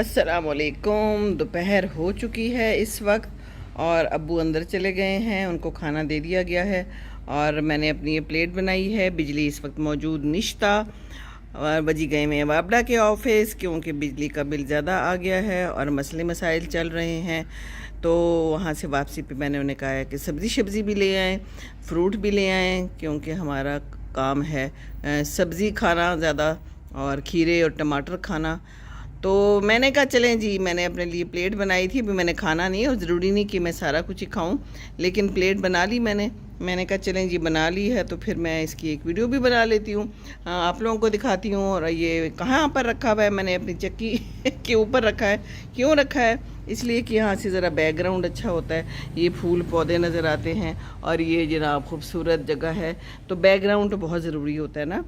अस्सलामुअलैकुम। दोपहर हो चुकी है इस वक्त और अब्बू अंदर चले गए हैं, उनको खाना दे दिया गया है और मैंने अपनी ये प्लेट बनाई है। बिजली इस वक्त मौजूद निश्ता और बजी गए में वाबड़ा के ऑफिस क्योंकि बिजली का बिल ज़्यादा आ गया है और मसले मसाइल चल रहे हैं। तो वहाँ से वापसी पे मैंने उन्हें कहा है कि सब्ज़ी भी ले आएँ, फ्रूट भी ले आएँ क्योंकि हमारा काम है सब्ज़ी खाना ज़्यादा और खीरे और टमाटर खाना। तो मैंने कहा चलें जी, मैंने अपने लिए प्लेट बनाई थी। अभी मैंने खाना नहीं है और ज़रूरी नहीं कि मैं सारा कुछ ही खाऊं, लेकिन प्लेट बना ली मैंने कहा चलें जी, बना ली है तो फिर मैं इसकी एक वीडियो भी बना लेती हूँ, आप लोगों को दिखाती हूँ। और ये कहाँ पर रखा हुआ है, मैंने अपनी चक्की के ऊपर रखा है। क्यों रखा है? इसलिए कि यहाँ से ज़रा बैकग्राउंड अच्छा होता है, ये फूल पौधे नज़र आते हैं और ये जनाब खूबसूरत जगह है। तो बैकग्राउंड तो बहुत ज़रूरी होता है ना,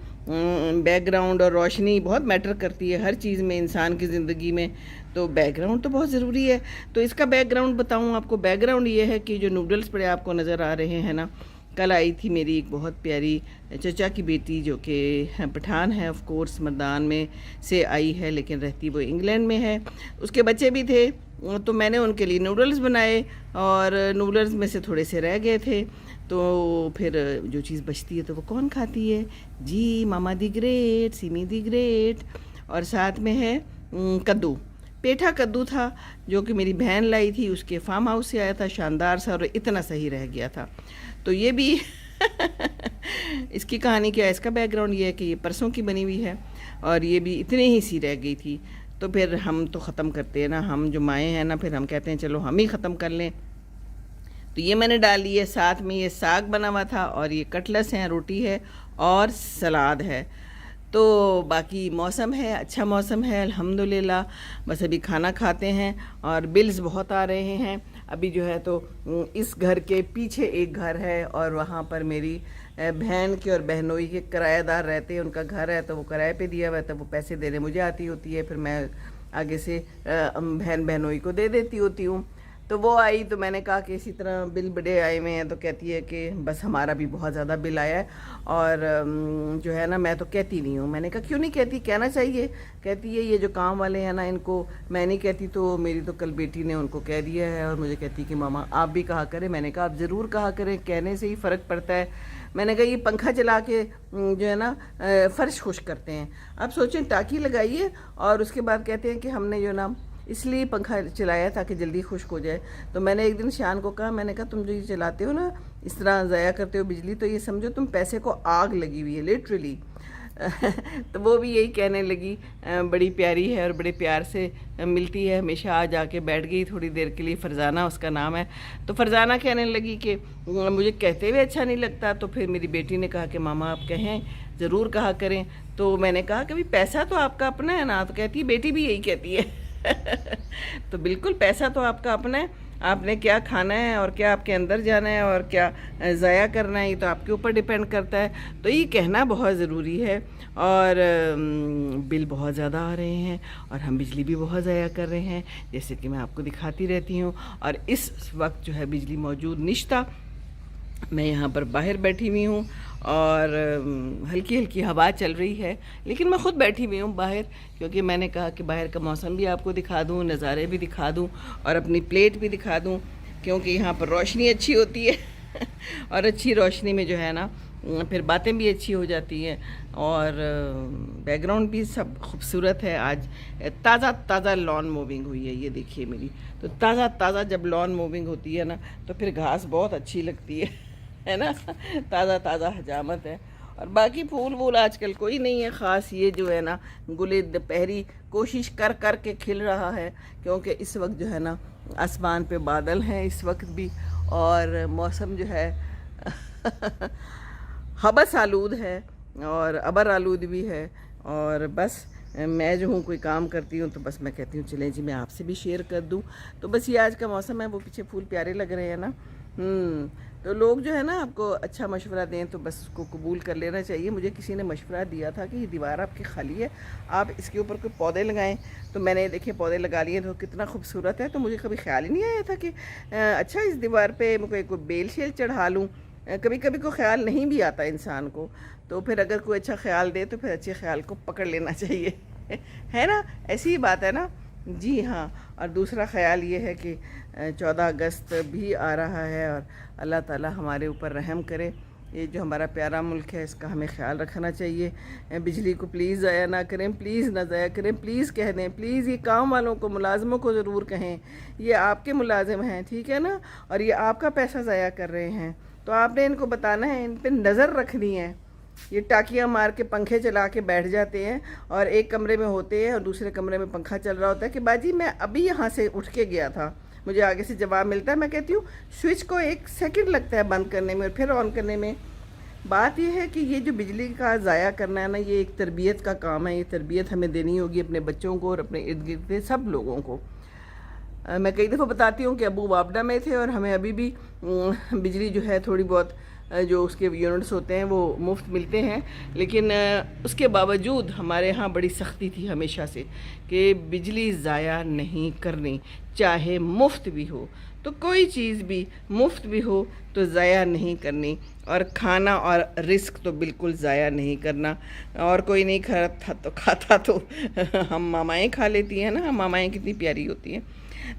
बैकग्राउंड और रोशनी बहुत मैटर करती है हर चीज़ में, इंसान की ज़िंदगी में। तो बैकग्राउंड तो बहुत ज़रूरी है। तो इसका बैकग्राउंड बताऊँ आपको। बैकग्राउंड ये है कि जो नूडल्स पड़े आपको नज़र आ रहे हैं ना, कल आई थी मेरी एक बहुत प्यारी चचा की बेटी जो कि पठान है, ऑफ कोर्स मर्दान में से आई है लेकिन रहती वो इंग्लैंड में है। उसके बच्चे भी थे तो मैंने उनके लिए नूडल्स बनाए और नूडल्स में से थोड़े से रह गए थे। तो फिर जो चीज़ बचती है तो वो कौन खाती है जी? Mama the great, Simi the great. और साथ में है कद्दू, पेठा कद्दू था जो कि मेरी बहन लाई थी, उसके फार्म हाउस से आया था, शानदार सा और इतना सही रह गया था। तो ये भी इसकी कहानी क्या है, इसका बैकग्राउंड ये है कि ये परसों की बनी हुई है और ये भी इतने ही सी रह गई थी। तो फिर हम तो ख़त्म करते हैं ना, हम जो माएँ हैं ना, फिर हम कहते हैं चलो हम ही ख़त्म कर लें। तो ये मैंने डाल ली है। साथ में ये साग बना हुआ था और ये कटलेट्स हैं, रोटी है और सलाद है। तो बाकी मौसम है, अच्छा मौसम है अल्हम्दुलिल्लाह। बस अभी खाना खाते हैं और बिल्स बहुत आ रहे हैं अभी जो है। तो इस घर के पीछे एक घर है और वहाँ पर मेरी बहन के और बहनोई के किराएदार रहते हैं, उनका घर है तो वो किराए पे दिया हुआ है, तो वो पैसे देने मुझे आती होती है, फिर मैं आगे से बहन बहनोई को दे देती होती हूँ। तो वो आई तो मैंने कहा कि इसी तरह बिल बड़े आए हुए हैं। तो कहती है कि बस हमारा भी बहुत ज़्यादा बिल आया है और जो है ना, मैं तो कहती नहीं हूँ। मैंने कहा क्यों नहीं कहती, कहना चाहिए। कहती है ये जो काम वाले हैं ना, इनको मैं नहीं कहती। तो मेरी तो कल बेटी ने उनको कह दिया है और मुझे कहती कि मामा आप भी कहा करें। मैंने कहा आप ज़रूर कहा करें, कहने से ही फ़र्क पड़ता है। मैंने कहा ये पंखा चला के जो है ना फ़र्श खुश करते हैं। अब सोचें, टाँकी लगाइए और उसके बाद कहते हैं कि हमने जो ना इसलिए पंखा चलाया ताकि जल्दी खुश्क हो जाए। तो मैंने एक दिन शान को कहा, मैंने कहा तुम जो ये चलाते हो ना, इस तरह ज़ाया करते हो बिजली, तो ये समझो तुम पैसे को आग लगी हुई है लिटरली। तो वो भी यही कहने लगी, बड़ी प्यारी है और बड़े प्यार से मिलती है हमेशा। आ जाके बैठ गई थोड़ी देर के लिए, फ़रज़ाना उसका नाम है। तो फ़रज़ाना कहने लगी कि मुझे कहते हुए अच्छा नहीं लगता। तो फिर मेरी बेटी ने कहा कि मामा आप कहें, ज़रूर कहा करें। तो मैंने कहा कि भाई पैसा तो आपका अपना है ना। तो कहती है, बेटी भी यही कहती है। तो बिल्कुल पैसा तो आपका अपना है, आपने क्या खाना है और क्या आपके अंदर जाना है और क्या ज़ाया करना है, ये तो आपके ऊपर डिपेंड करता है। तो ये कहना बहुत ज़रूरी है। और बिल बहुत ज़्यादा आ रहे हैं और हम बिजली भी बहुत ज़ाया कर रहे हैं, जैसे कि मैं आपको दिखाती रहती हूँ। और इस वक्त जो है बिजली मौजूद निश्ता, मैं यहाँ पर बाहर बैठी हुई हूँ और हल्की हल्की हवा चल रही है, लेकिन मैं ख़ुद बैठी हुई हूँ बाहर क्योंकि मैंने कहा कि बाहर का मौसम भी आपको दिखा दूँ, नज़ारे भी दिखा दूँ और अपनी प्लेट भी दिखा दूँ, क्योंकि यहाँ पर रोशनी अच्छी होती है और अच्छी रोशनी में जो है ना फिर बातें भी अच्छी हो जाती हैं और बैकग्राउंड भी सब खूबसूरत है। आज ताज़ा ताज़ा लॉन मूविंग हुई है, ये देखिए मेरी। तो ताज़ा ताज़ा जब लॉन मूविंग होती है ना तो फिर घास बहुत अच्छी लगती है ना, ताज़ा ताज़ा हजामत है। और बाकी फूल वूल आजकल कोई नहीं है ख़ास। ये जो है ना गुले दोपहरी कोशिश कर कर के खिल रहा है क्योंकि इस वक्त जो है ना आसमान पे बादल हैं इस वक्त भी और मौसम जो है हबस आलूद है और अबर आलूद भी है। और बस मैं जो हूँ कोई काम करती हूँ तो बस मैं कहती हूँ चलें जी मैं आपसे भी शेयर कर दूँ। तो बस ये आज का मौसम है, वो पीछे फूल प्यारे लग रहे हैं ना। तो लोग जो है ना आपको अच्छा मशवरा दें तो बस उसको कबूल कर लेना चाहिए। मुझे किसी ने मशवरा दिया था कि ये दीवार आपकी खाली है, आप इसके ऊपर कोई पौधे लगाएं। तो मैंने देखिए पौधे लगा लिए तो कितना खूबसूरत है। तो मुझे कभी ख्याल ही नहीं आया था कि अच्छा इस दीवार पे मैं कोई बेल शेल चढ़ा लूँ। कभी कभी को ख्याल नहीं भी आता इंसान को, तो फिर अगर कोई अच्छा ख्याल दे तो फिर अच्छे ख्याल को पकड़ लेना चाहिए है ना, ऐसी ही बात है ना। जी हाँ, और दूसरा ख़्याल ये है कि 14 अगस्त भी आ रहा है और अल्लाह ताला हमारे ऊपर रहम करे। ये जो हमारा प्यारा मुल्क है इसका हमें ख्याल रखना चाहिए। बिजली को प्लीज़ ज़ाया ना करें, प्लीज़ ना ज़ाया करें, प्लीज़ कह दें, प्लीज़ ये काम वालों को, मुलाज़मों को ज़रूर कहें, ये आपके मुलाजिम हैं, ठीक है ना, और ये आपका पैसा ज़ाया कर रहे हैं, तो आपने इनको बताना है, इन पर नज़र रखनी है। ये टाकियाँ मार के पंखे चला के बैठ जाते हैं और एक कमरे में होते हैं और दूसरे कमरे में पंखा चल रहा होता है कि बाजी मैं अभी यहाँ से उठ के गया था, मुझे आगे से जवाब मिलता है। मैं कहती हूँ स्विच को 1 सेकंड लगता है बंद करने में और फिर ऑन करने में। बात यह है कि ये जो बिजली का ज़ाया करना है ना, ये एक तरबियत का काम है। ये तरबियत हमें देनी होगी अपने बच्चों को और अपने इर्द गिर्द के सब लोगों को। मैं कई दफ़ा बताती हूँ कि अबू वापडा में थे और हमें अभी भी बिजली जो है थोड़ी बहुत जो उसके यूनिट्स होते हैं वो मुफ्त मिलते हैं, लेकिन उसके बावजूद हमारे यहाँ बड़ी सख्ती थी हमेशा से कि बिजली ज़ाया नहीं करनी, चाहे मुफ्त भी हो, तो कोई चीज़ भी मुफ्त भी हो तो ज़ाया नहीं करनी, और खाना और रिस्क तो बिल्कुल ज़ाया नहीं करना। और कोई नहीं खाता तो हम मामाएँ खा लेती हैं ना, हम मामाएँ कितनी प्यारी होती हैं।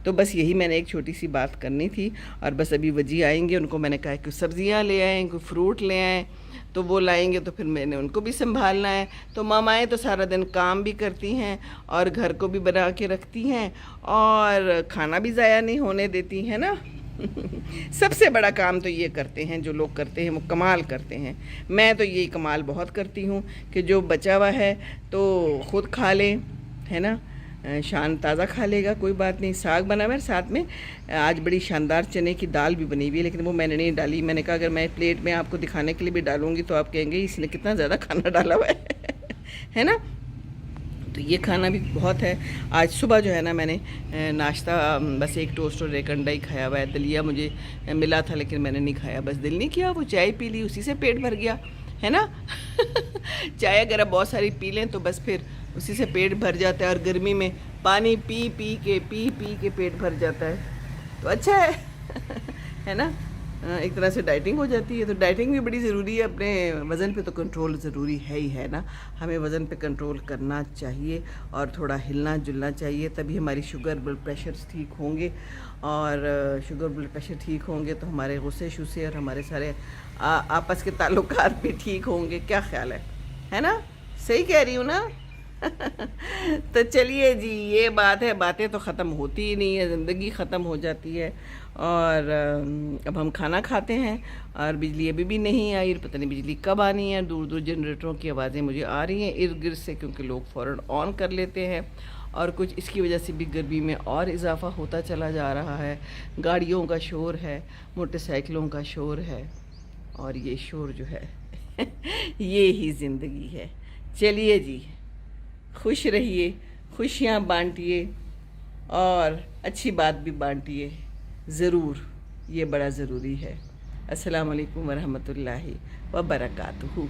तो बस यही मैंने एक छोटी सी बात करनी थी। और बस अभी वजी आएंगे, उनको मैंने कहा कि सब्ज़ियाँ ले आएँ, कोई फ्रूट ले आएँ, तो वो लाएंगे तो फिर मैंने उनको भी संभालना है। तो मामाएँ तो सारा दिन काम भी करती हैं और घर को भी बना के रखती हैं और खाना भी ज़ाया नहीं होने देती हैं ना। सबसे बड़ा काम तो ये करते हैं जो लोग करते हैं, वो कमाल करते हैं। मैं तो ये कमाल बहुत करती हूँ कि जो बचा हुआ है तो ख़ुद खा लें, है ना, शान ताज़ा खा लेगा, कोई बात नहीं। साग बना हुआ है, साथ में आज बड़ी शानदार चने की दाल भी बनी हुई है, लेकिन वो मैंने नहीं डाली। मैंने कहा अगर मैं प्लेट में आपको दिखाने के लिए भी डालूंगी तो आप कहेंगे इसने कितना ज़्यादा खाना डाला हुआ है ना। तो ये खाना भी बहुत है। आज सुबह जो है ना मैंने नाश्ता बस एक टोस्ट और एक अंडा ही खाया हुआ है। दलिया मुझे मिला था लेकिन मैंने नहीं खाया, बस दिल नहीं किया। वो चाय पी ली, उसी से पेट भर गया, है ना। चाय अगर आप बहुत सारी पी लें तो बस फिर उसी से पेट भर जाता है, और गर्मी में पानी पी पी के पेट भर जाता है, तो अच्छा है है ना। एक तरह से डाइटिंग हो जाती है। तो डाइटिंग भी बड़ी ज़रूरी है, अपने वज़न पे तो कंट्रोल ज़रूरी है ही, है ना। हमें वज़न पे कंट्रोल करना चाहिए और थोड़ा हिलना जुलना चाहिए, तभी हमारी शुगर ब्लड प्रेशर ठीक होंगे। और शुगर ब्लड प्रेशर ठीक होंगे तो हमारे गुस्से शुस्से और हमारे सारे आपस के ताल्लुकात भी ठीक होंगे। क्या ख्याल है ना, सही कह रही हूँ ना। तो चलिए जी, ये बात है, बातें तो ख़त्म होती ही नहीं है, ज़िंदगी ख़त्म हो जाती है। और अब हम खाना खाते हैं और बिजली अभी भी नहीं आई, पता नहीं बिजली कब आनी है। दूर दूर जनरेटरों की आवाज़ें मुझे आ रही हैं इर्द गिर्द से, क्योंकि लोग फ़ौरन ऑन कर लेते हैं। और कुछ इसकी वजह से भी गर्मी में और इजाफ़ा होता चला जा रहा है। गाड़ियों का शोर है, मोटरसाइकिलों का शोर है, और ये शोर जो है ये ही ज़िंदगी है। चलिए जी, खुश रहिए, खुशियाँ बांटिए और अच्छी बात भी बांटिए ज़रूर, ये बड़ा ज़रूरी है। अस्सलाम वालेकुम वरहमतुल्लाहि व बरकातुहू।